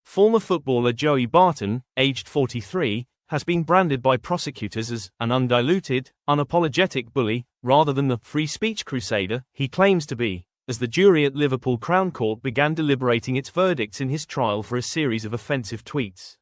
Former footballer Joey Barton, aged 43, has been branded by prosecutors as an undiluted, unapologetic bully, rather than the free speech crusader he claims to be, as the jury at Liverpool Crown Court began deliberating its verdicts in his trial for a series of offensive tweets.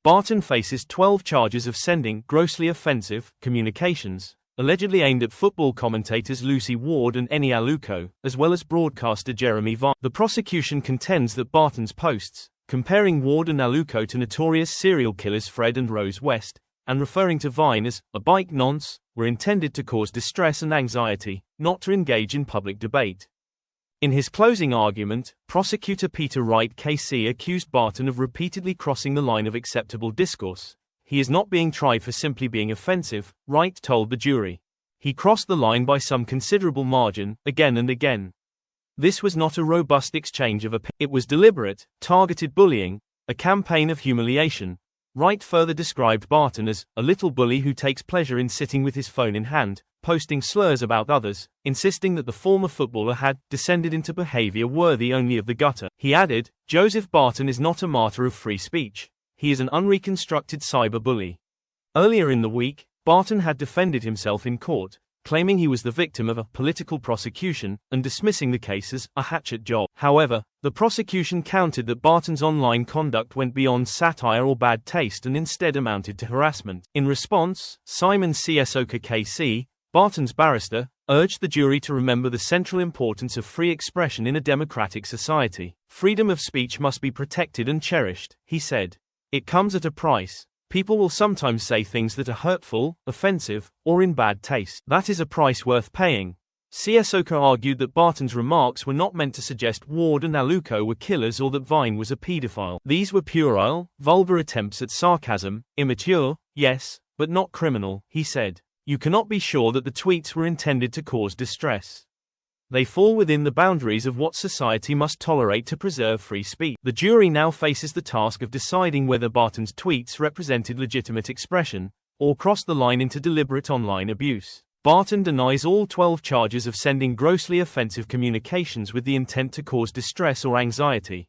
Barton faces 12 charges of sending grossly offensive communications, allegedly aimed at football commentators Lucy Ward and Aluko, as well as broadcaster Jeremy Vine. The prosecution contends that Barton's posts, comparing Ward and Aluko to notorious serial killers Fred and Rose West, and referring to Vine as a bike nonce, were intended to cause distress and anxiety, not to engage in public debate. In his closing argument, prosecutor Peter Wright KC accused Barton of repeatedly crossing the line of acceptable discourse. He is not being tried for simply being offensive, Wright told the jury. He crossed the line by some considerable margin, again and again. This was not a robust exchange of opinions. It was deliberate, targeted bullying, a campaign of humiliation. Wright further described Barton as a little bully who takes pleasure in sitting with his phone in hand, posting slurs about others, insisting that the former footballer had descended into behavior worthy only of the gutter. He added, Joseph Barton is not a martyr of free speech. He is an unreconstructed cyberbully. Earlier in the week, Barton had defended himself in court, claiming he was the victim of a political prosecution, and dismissing the case as a hatchet job. However, the prosecution countered that Barton's online conduct went beyond satire or bad taste and instead amounted to harassment. In response, Simon Csoka KC, Barton's barrister, urged the jury to remember the central importance of free expression in a democratic society. Freedom of speech must be protected and cherished, he said. It comes at a price. People will sometimes say things that are hurtful, offensive, or in bad taste. That is a price worth paying. Csoka argued that Barton's remarks were not meant to suggest Ward and Aluko were killers or that Vine was a pedophile. These were puerile, vulgar attempts at sarcasm, immature, yes, but not criminal, he said. You cannot be sure that the tweets were intended to cause distress. They fall within the boundaries of what society must tolerate to preserve free speech. The jury now faces the task of deciding whether Barton's tweets represented legitimate expression, or crossed the line into deliberate online abuse. Barton denies all 12 charges of sending grossly offensive communications with the intent to cause distress or anxiety.